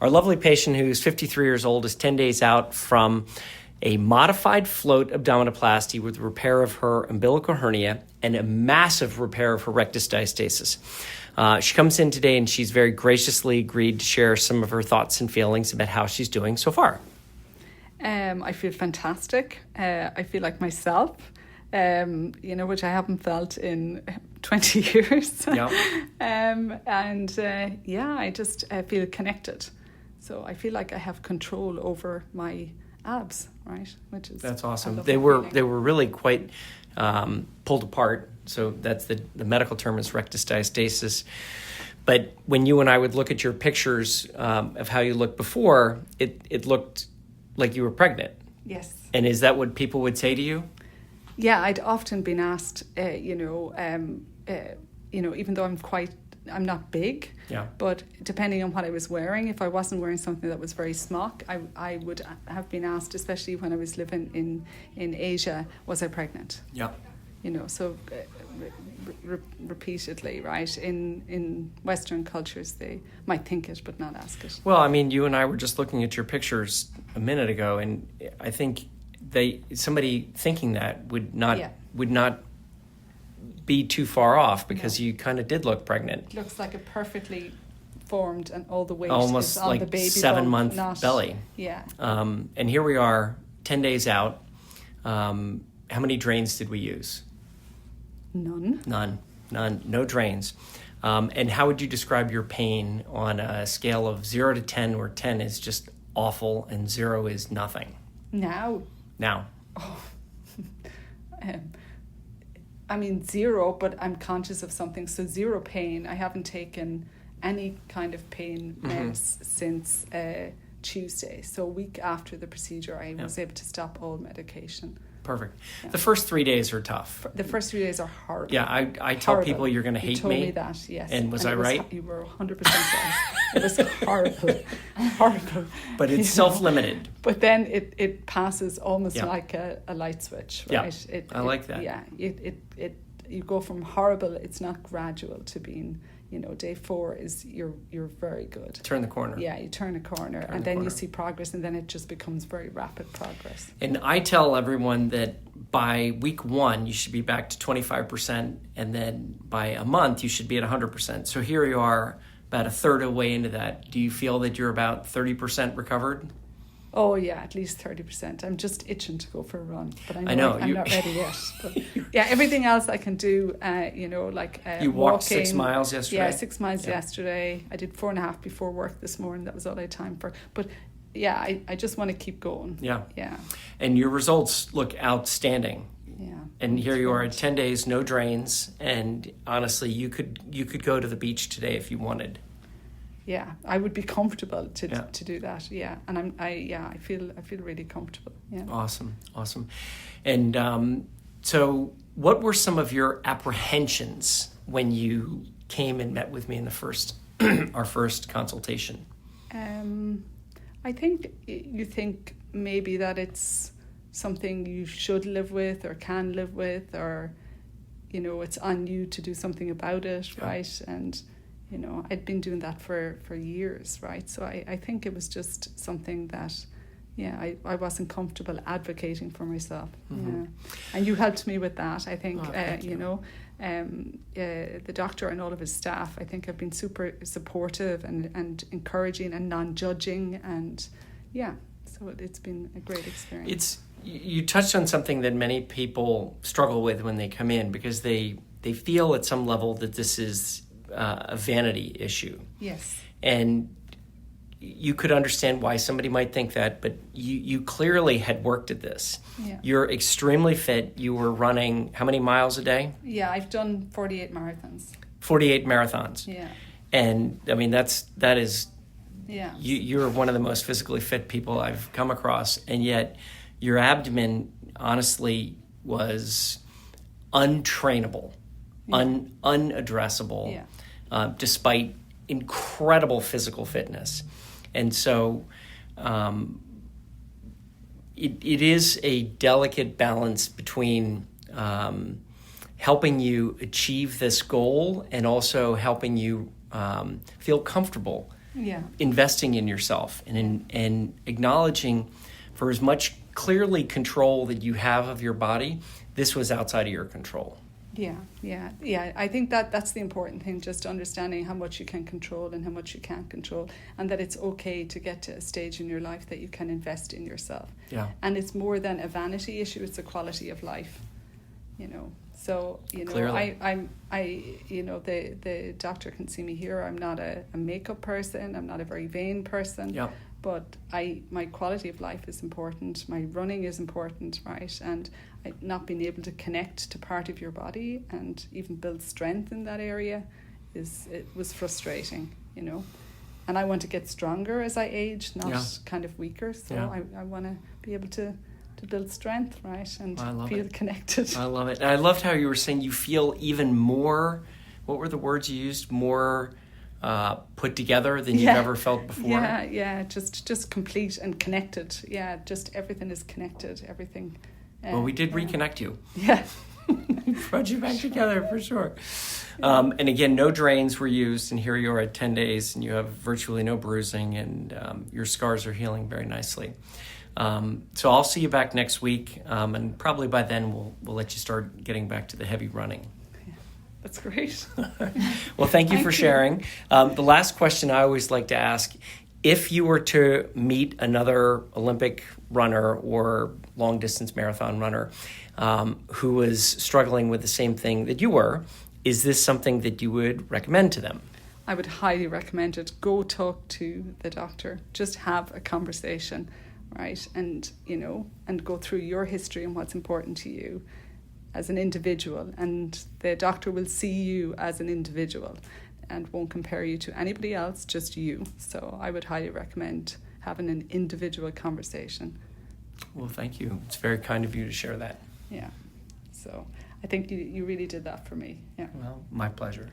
Our lovely patient, who's 53 years old, is 10 days out from a modified float abdominoplasty with repair of her umbilical hernia and a massive repair of her rectus diastasis. She comes in today and she's very graciously agreed to share some of her thoughts and feelings about how she's doing so far. I feel fantastic. I feel like myself, which I haven't felt in 20 years. Yeah. I just feel connected. So I feel like I have control over my abs, right? Which is that's awesome. They were really quite pulled apart. So that's the medical term is rectus diastasis. But when you and I would look at your pictures of how you looked before, it looked like you were pregnant. Yes. And is that what people would say to you? Yeah, I'd often been asked, even though I'm not big, yeah. But depending on what I was wearing, if I wasn't wearing something that was very smock, I would have been asked, especially when I was living in Asia, was I pregnant? Yeah. Repeatedly, right? In Western cultures, they might think it, but not ask it. Well, I mean, you and I were just looking at your pictures a minute ago, and I think somebody thinking that would not be too far off, because you kind of did look pregnant. It looks like a perfectly formed, and all the weight almost is on like the baby 7-month belly. Yeah. And here we are, 10 days out. How many drains did we use? None. No drains. And how would you describe your pain on a scale of 0 to 10, where 10 is just awful and 0 is nothing? Now. Oh. 0, but I'm conscious of something. So 0 pain. I haven't taken any kind of pain meds since Tuesday. So a week after the procedure, I was able to stop all medication. Perfect. Yeah. The first 3 days are tough. The first 3 days are horrible. Yeah, I tell people you're going to hate me. You told me that, yes. And was I right? You were 100% right. It was horrible. But it's self-limited. But then it passes almost like a light switch, right? Yeah, I like that. Yeah, you go from horrible, it's not gradual, to being, day 4 is you're very good. Turn the corner. Yeah, you turn a corner, and then you see progress, and then it just becomes very rapid progress. And I tell everyone that by week 1, you should be back to 25%, and then by a month, you should be at 100%. So here you are, about a third of the way into that. Do you feel that you're about 30% recovered? Oh yeah, at least 30%. I'm just itching to go for a run, but I know I'm not ready yet. But yeah, everything else I can do. You walked walking. 6 miles yesterday. Yeah, 6 miles yesterday. I did 4.5 before work this morning. That was all I had time for. But yeah, I just want to keep going. Yeah. Yeah. And your results look outstanding. Yeah. And here you are at 10 days, no drains, and honestly, you could go to the beach today if you wanted. Yeah, I would be comfortable to do that. Yeah, and I feel really comfortable. Yeah. Awesome. And so, what were some of your apprehensions when you came and met with me in the our first consultation? I think you think maybe that it's something you should live with or can live with, or it's on you to do something about it, right? And I'd been doing that for years, right? So I think it was just something that, I wasn't comfortable advocating for myself. Mm-hmm. Yeah. And you helped me with that. I think, the doctor and all of his staff, I think, have been super supportive and encouraging and non-judging. And so it's been a great experience. You touched on something that many people struggle with when they come in, because they feel at some level that this is a vanity issue. Yes. And you could understand why somebody might think that, but you clearly had worked at this. Yeah. You're extremely fit. You were running how many miles a day? Yeah, I've done 48 marathons. 48 marathons. Yeah. And I mean, that is. Yeah. You're one of the most physically fit people I've come across, and yet your abdomen honestly was untrainable, unaddressable. Despite incredible physical fitness. And so it is a delicate balance between helping you achieve this goal and also helping you feel comfortable Yeah. investing in yourself and acknowledging for as much clearly control that you have of your body, this was outside of your control. Yeah. I think that's the important thing, just understanding how much you can control and how much you can't control, and that it's okay to get to a stage in your life that you can invest in yourself. Yeah. And it's more than a vanity issue, it's a quality of life, So, Clearly. the doctor can see me here. I'm not a makeup person. I'm not a very vain person. Yeah. But my quality of life is important. My running is important, right? And not being able to connect to part of your body and even build strength in that area it was frustrating, And I want to get stronger as I age, not kind of weaker. So I want to be able to build strength, right? And feel connected. I love it. And I loved how you were saying you feel even more, what were the words you used? More put together than you've ever felt before? Yeah, just complete and connected. Yeah, just everything is connected, everything. Well, we did reconnect you. Yeah. Brought you back together for sure. And again, no drains were used, and here you are at 10 days, and you have virtually no bruising, and your scars are healing very nicely. So I'll see you back next week, and probably by then we'll let you start getting back to the heavy running. That's great. Well, thank you for sharing. The last question I always like to ask, if you were to meet another Olympic runner or long-distance marathon runner who was struggling with the same thing that you were, is this something that you would recommend to them? I would highly recommend it. Go talk to the doctor. Just have a conversation, right? And, and go through your history and what's important to you as an individual, and the doctor will see you as an individual and won't compare you to anybody else, just you. So I would highly recommend having an individual conversation. Well, thank you. It's very kind of you to share that. Yeah. So I think you really did that for me. Yeah. Well, my pleasure.